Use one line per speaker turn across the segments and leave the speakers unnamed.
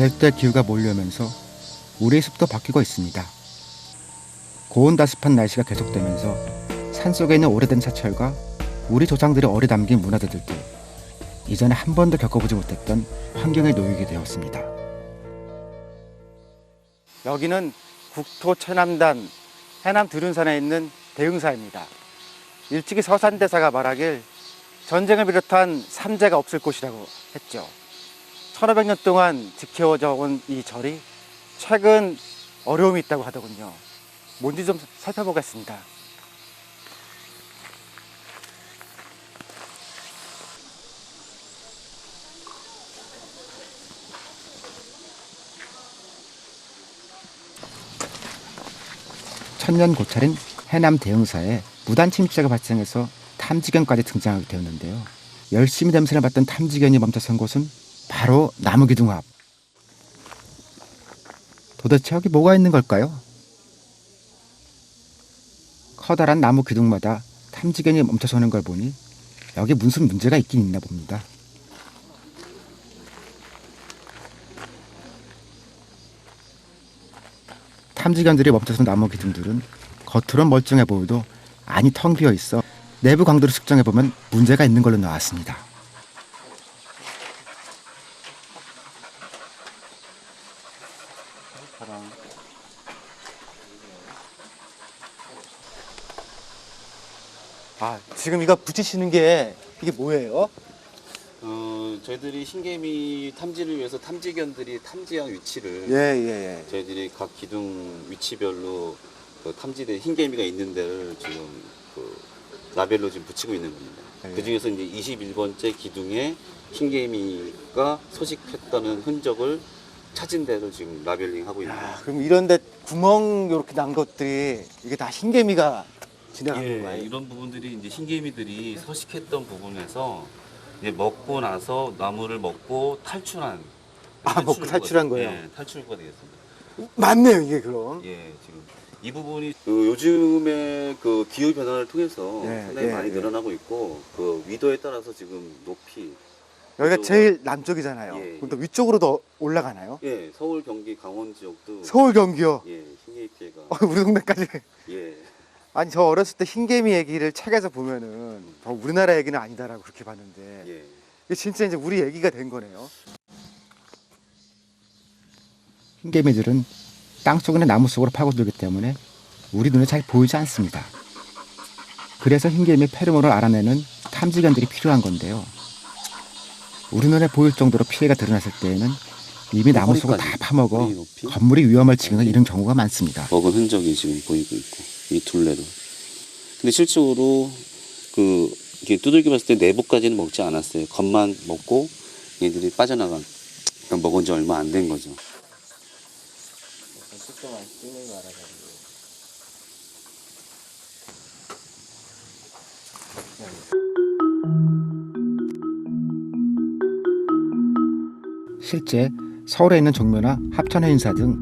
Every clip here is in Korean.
야열대 기후가 몰려오면서 우리의 숲도 바뀌고 있습니다. 고온다습한 날씨가 계속되면서 산속에 있는 오래된 사철과 우리 조상들의 오래 남긴 문화재들도 이전에 한 번도 겪어보지 못했던 환경에 놓이게 되었습니다. 여기는 국토 최남단 해남 두륜산에 있는 대흥사입니다. 일찍이 서산대사가 말하길 전쟁을 비롯한 삼재가 없을 곳이라고 했죠. 1500년 동안 지켜져 온 이 절이 최근 어려움이 있다고 하더군요. 뭔지 좀 살펴보겠습니다. 천년 고찰인 해남 대흥사에 무단 침입자가 발생해서 탐지견까지 등장하게 되었는데요. 열심히 냄새를 맡던 탐지견이 멈춰선 곳은 바로 나무기둥 앞. 도대체 여기 뭐가 있는 걸까요? 커다란 나무 기둥마다 탐지견이 멈춰서는 걸 보니 여기 무슨 문제가 있긴 있나 봅니다. 탐지견들이 멈춰선 나무 기둥들은 겉으론 멀쩡해 보여도 안이 텅 비어 있어 내부 강도를 측정해보면 문제가 있는 걸로 나왔습니다. 지금 이거 붙이시는 게 이게 뭐예요?
저희들이 흰개미 탐지를 위해서 탐지견들이 탐지한 위치를 저희들이 각 기둥 위치별로 그 탐지된 흰개미가 있는 데를 지금 그 라벨로 지금 붙이고 있는 겁니다. 그 중에서 이제 21번째 기둥에 흰개미가 서식했다는 흔적을 찾은 데를 지금 라벨링 하고 있는 겁니다.
그럼 이런데 구멍 이렇게 난 것들이 이게 다 흰개미가 지나가는 거예요?
이런 부분들이 이제 흰개미들이 서식했던 부분에서 이제 먹고 나서 나무를 먹고 탈출한.
먹고 탈출한 거예요?
예, 탈출구가 되겠습니다.
맞네요, 이게 그럼.
예, 지금 이 부분이 요즘에 그 기후 변화를 통해서 상당히 많이 늘어나고 있고 그 위도에 따라서 지금 높이
여기가 제일 남쪽이잖아요. 그럼 또 위쪽으로 더 올라가나요?
예, 서울, 경기, 강원 지역도
서울, 경기요?
예, 흰개미 피해가
우리 동네까지.
예.
아니 저 어렸을 때 흰개미 얘기를 책에서 보면은 우리나라 얘기는 아니다라고 그렇게 봤는데 이게 진짜 이제 우리 얘기가 된 거네요. 흰개미들은 땅속이나 나무 속으로 파고들기 때문에 우리 눈에 잘 보이지 않습니다. 그래서 흰개미 페로몬을 알아내는 탐지견들이 필요한 건데요. 우리 눈에 보일 정도로 피해가 드러났을 때에는 이미 나무 속을 다 파먹어 건물이 위험을 지경에 이른 경우가 많습니다.
먹은 흔적이 지금 보이고 있고 이 둘레로. 근데 실제로 그 이게 두들겨 봤을 때 내부까지는 먹지 않았어요. 겉만 먹고 얘들이 빠져나간. 그러니까 먹은 지 얼마 안 된 거죠.
실제 서울에 있는 종묘나 합천해인사 등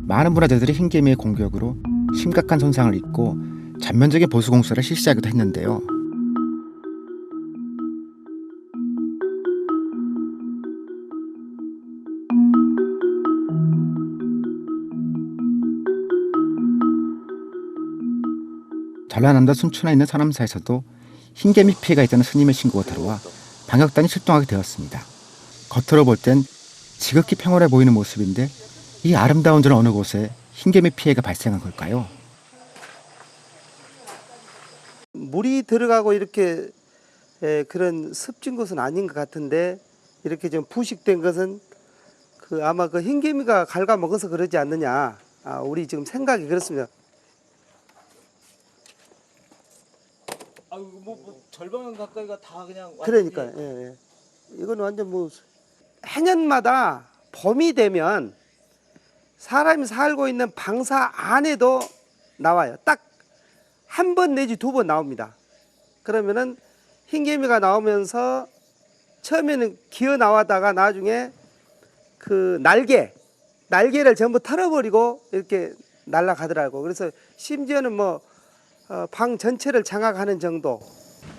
많은 문화재들이 흰개미의 공격으로 심각한 손상을 입고 전면적인 보수 공사를 실시하기도 했는데요. 전라남도 순천에 있는 산암사에서도 흰개미 피해가 있다는 스님의 신고가 들어와 방역단이 출동하게 되었습니다. 겉으로 볼 땐 지극히 평온해 보이는 모습인데 이 아름다운 절 어느 곳에 흰개미 피해가 발생한 걸까요?
물이 들어가고 이렇게 그런 습진 곳은 아닌 것 같은데 이렇게 좀 부식된 것은 아마 그 흰개미가 갉아먹어서 그러지 않느냐. 우리 지금 생각이 그렇습니다.
절반 가까이가 다 그냥
그러니까 이건 완전 해년마다 봄이 되면 사람이 살고 있는 방사 안에도 나와요. 딱 한 번 내지 두 번 나옵니다. 그러면은 흰개미가 나오면서 처음에는 기어 나왔다가 나중에 그 날개를 전부 털어버리고 이렇게 날아가더라고. 그래서 심지어는 방 전체를 장악하는 정도.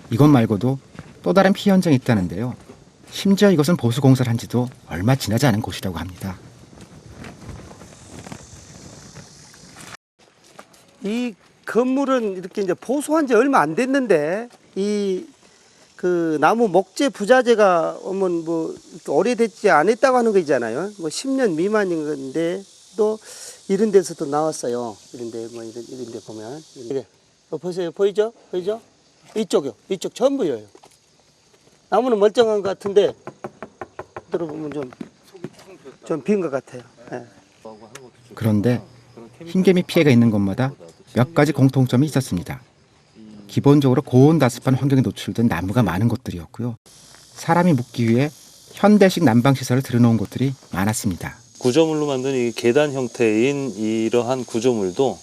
이것 말고도 또 다른 피해 현장이 있다는데요. 심지어 이것은 보수 공사를 한 지도 얼마 지나지 않은 곳이라고 합니다.
이 건물은 이렇게 이제 보수한 지 얼마 안 됐는데 이 그 나무 목재 부자재가 뭐 오래됐지 않았다고 하는 거 있잖아요. 뭐 10년 미만인 건데 또 이런 데서도 나왔어요. 이런데 뭐 이런 데 보면 이래. 보세요. 보이죠? 보이죠? 이쪽이요. 이쪽 전부요. 나무는 멀쩡한 것 같은데 들어보면 좀 빈 것 같아요. 네.
그런데 흰개미 피해가 있는 곳마다 몇 가지 공통점이 있었습니다. 기본적으로 고온다습한 환경에 노출된 나무가 많은 곳들이었고요. 사람이 묵기 위해 현대식 난방시설을 들여놓은 곳들이 많았습니다.
구조물로 만든 이 계단 형태인 이러한 구조물도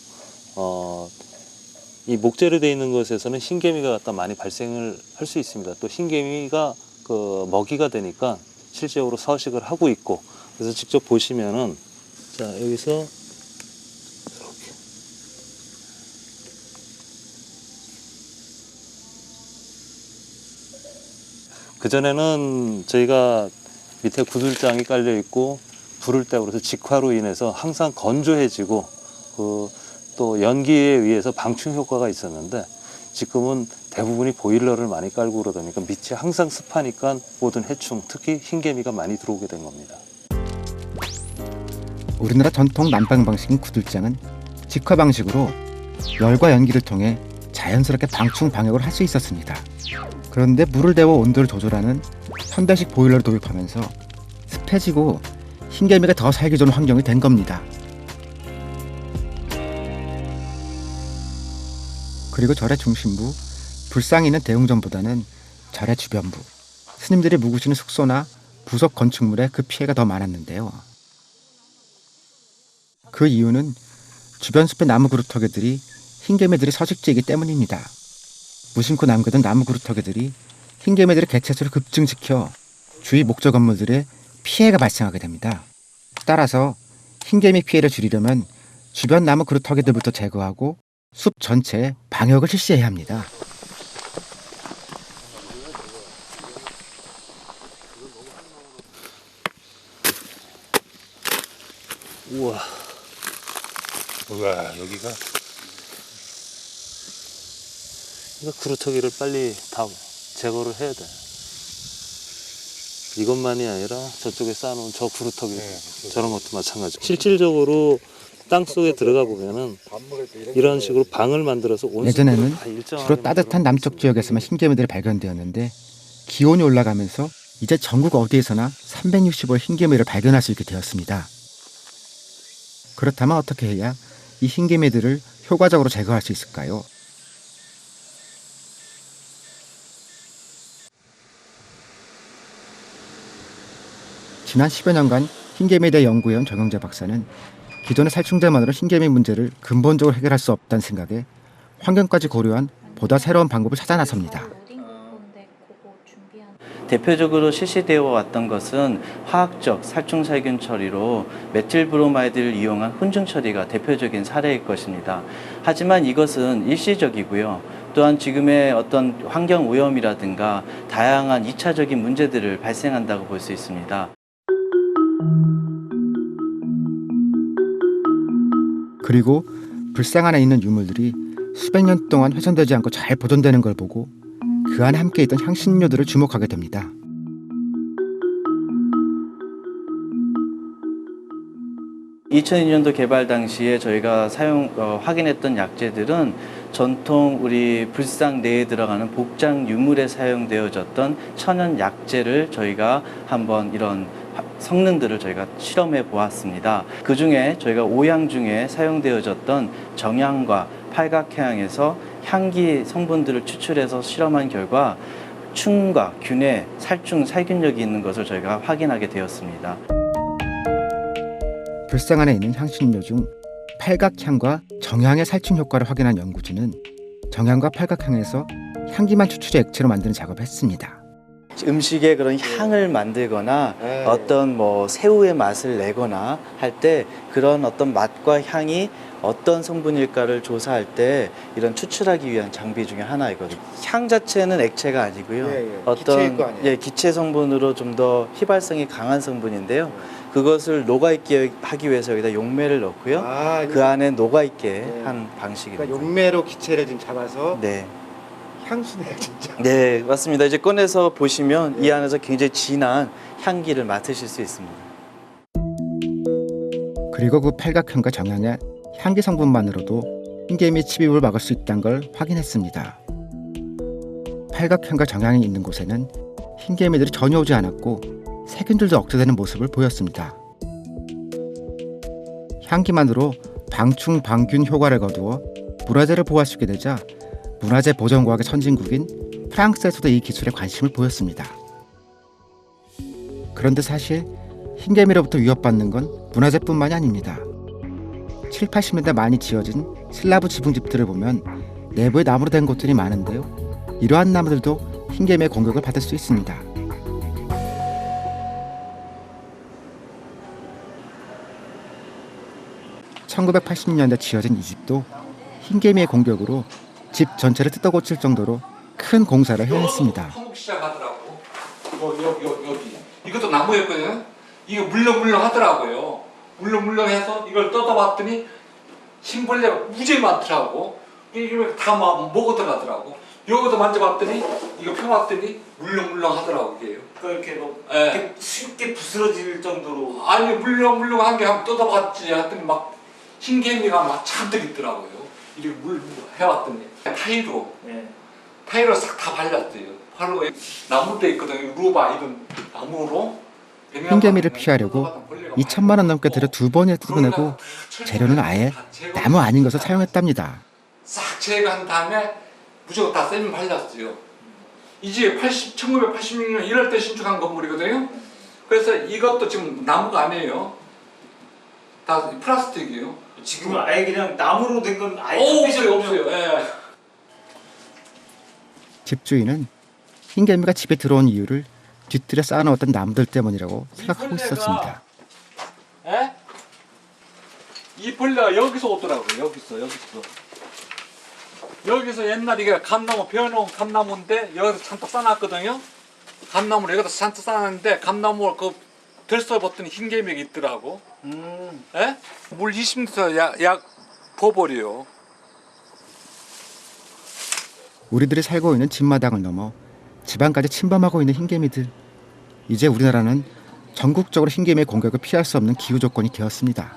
이 목재로 되어 있는 것에서는 흰개미가 갖다 많이 발생을 할 수 있습니다. 또 흰개미가 그 먹이가 되니까 실제로 서식을 하고 있고, 그래서 직접 보시면은 자 여기서 그전에는 저희가 밑에 구들장이 깔려 있고 불을 때 그래서 직화로 인해서 항상 건조해지고 또 연기에 의해서 방충 효과가 있었는데, 지금은 대부분이 보일러를 많이 깔고 그러다 보니까 밑이 항상 습하니까 모든 해충, 특히 흰개미가 많이 들어오게 된 겁니다.
우리나라 전통 난방 방식인 구들장은 직화 방식으로 열과 연기를 통해 자연스럽게 방충 방역을 할 수 있었습니다. 그런데 물을 데워 온도를 조절하는 현대식 보일러를 도입하면서 습해지고 흰개미가 더 살기 좋은 환경이 된 겁니다. 그리고 절의 중심부, 불상이 있는 대웅전보다는 절의 주변부, 스님들이 묵으시는 숙소나 부속 건축물에 그 피해가 더 많았는데요. 그 이유는 주변 숲의 나무 그루터기들이 흰개미들이 서식지이기 때문입니다. 무심코 남겨둔 나무 그루터기들이 흰개미들의 개체수를 급증시켜 주위 목조 건물들에 피해가 발생하게 됩니다. 따라서 흰개미 피해를 줄이려면 주변 나무 그루터기들부터 제거하고 숲 전체에 방역을 실시해야 합니다.
우와.
우와, 여기가
이거 그루터기를 빨리 다 제거를 해야 돼. 이것만이 아니라 저쪽에 쌓아놓은 저 그루터기, 저런 것도 마찬가지. 실질적으로 땅 속에 들어가 보면은 이런 식으로 방을 만들어서
예전에는 주로 따뜻한 남쪽 지역에서만 흰개미들이 발견되었는데 기온이 올라가면서 이제 전국 어디에서나 365일 흰개미를 발견할 수 있게 되었습니다. 그렇다면 어떻게 해야 이 흰개미들을 효과적으로 제거할 수 있을까요? 지난 10여 년간 흰개미에 대해 연구해온 정영재 박사는 기존의 살충제만으로 흰개미 문제를 근본적으로 해결할 수 없다는 생각에 환경까지 고려한 보다 새로운 방법을 찾아 나섭니다.
대표적으로 실시되어 왔던 것은 화학적 살충살균 처리로 메틸브로마이드를 이용한 훈증 처리가 대표적인 사례일 것입니다. 하지만 이것은 일시적이고요. 또한 지금의 어떤 환경 오염이라든가 다양한 2차적인 문제들을 발생한다고 볼 수 있습니다.
그리고 불상 안에 있는 유물들이 수백 년 동안 훼손되지 않고 잘 보존되는 걸 보고 그 안에 함께 있던 향신료들을 주목하게 됩니다.
(2002년도) 개발 당시에 저희가 확인했던 약재들은 전통 우리 불상 내에 들어가는 복장 유물에 사용되어졌던 천연 약재를 저희가 한번 이런 성능들을 저희가 실험해 보았습니다. 그 중에 저희가 5향 중에 사용되어졌던 정향과 팔각향에서 향기 성분들을 추출해서 실험한 결과 충과 균에 살충 살균력이 있는 것을 저희가 확인하게 되었습니다.
불상 안에 있는 향신료 중 팔각향과 정향의 살충 효과를 확인한 연구진은 정향과 팔각향에서 향기만 추출해 액체로 만드는 작업을 했습니다.
음식에 그런 향을 만들거나 어떤 새우의 맛을 내거나 할 때 그런 어떤 맛과 향이 어떤 성분일까를 조사할 때 이런 추출하기 위한 장비 중에 하나이거든요. 향 자체는 액체가 아니고요.
기체일 거 아니에요?
기체 성분으로 좀 더 휘발성이 강한 성분인데요. 그것을 녹아있게 하기 위해서 여기다 용매를 넣고요. 그 안에 녹아있게 한 방식입니다.
그러니까 용매로 기체를 지금 잡아서
네.
향수네요, 진짜.
네, 맞습니다. 이제 꺼내서 보시면 이 안에서 굉장히 진한 향기를 맡으실 수 있습니다.
그리고 그 팔각형과 정향의 향기 성분만으로도 흰개미 침입을 막을 수 있다는 걸 확인했습니다. 팔각형과 정향이 있는 곳에는 흰개미들이 전혀 오지 않았고 세균들도 억제되는 모습을 보였습니다. 향기만으로 방충 방균 효과를 거두어 문화재를 보호할 수 있게 되자 문화재 보존과학의 선진국인 프랑스에서도 이 기술에 관심을 보였습니다. 그런데 사실 흰개미로부터 위협받는 건 문화재뿐만이 아닙니다. 7, 80년대 많이 지어진 슬라브 지붕집들을 보면 내부에 나무로 된 곳들이 많은데요. 이러한 나무들도 흰개미의 공격을 받을 수 있습니다. (1980년대) 지어진 이 집도 흰개미의 공격으로 집 전체를 뜯어고칠 정도로 큰 공사를 해야 했습니다.
파먹기 시작하더라고. 여기. 이것도 나무였거든요. 이게 물렁물렁 하더라고요. 물렁물렁해서 이걸 뜯어봤더니 흰벌레가 무지히 많더라고. 이게 다 먹어 들어가더라고. 여기도 만져봤더니 이거 펴봤더니 물렁물렁 하더라고 이게요.
그러니까 이렇게 뭐
예.
이렇게 쉽게 부스러질 정도로.
아니 물렁물렁한 게 한번 뜯어봤지 했더니 막 흰개미가 막 잔뜩 있더라고요. 이렇게 물 해봤더니
네.
타일로 싹 다 발랐어요. 바로 나무도 있거든요. 루바 이런 나무로.
흰개미를 피하려고 2천만 원 넘게 들여 2번이나 뜯어내고 재료는 아예 나무 아닌 것을 사용했답니다.
싹 제거한 다음에 무조건 다 쌤이 발랐어요. 이제 1986년 이럴 때 신축한 건물이거든요. 그래서 이것도 지금 나무가 아니에요. 다 플라스틱이에요.
지금은 아예 그냥 나무로 된 건 아예
없어요. 예.
집주인은 흰개미가 집에 들어온 이유를 뒤뜰에 쌓아놓았던 나무들 때문이라고 생각하고 있었습니다.
예? 이 벌레가 여기서 오더라고요. 여기서 옛날에 이게 감나무 베어놓은 감나무인데 여기서 잔뜩 싸놨거든요. 감나무를 여기다 잔뜩 싸놨는데 감나무를 그 들썩었더니 흰개미가 있더라고. 예? 물 20리터 약 부어버려요.
우리들이 살고 있는 집마당을 넘어 지방까지 침범하고 있는 흰개미들. 이제 우리나라는 전국적으로 흰개미의 공격을 피할 수 없는 기후 조건이 되었습니다.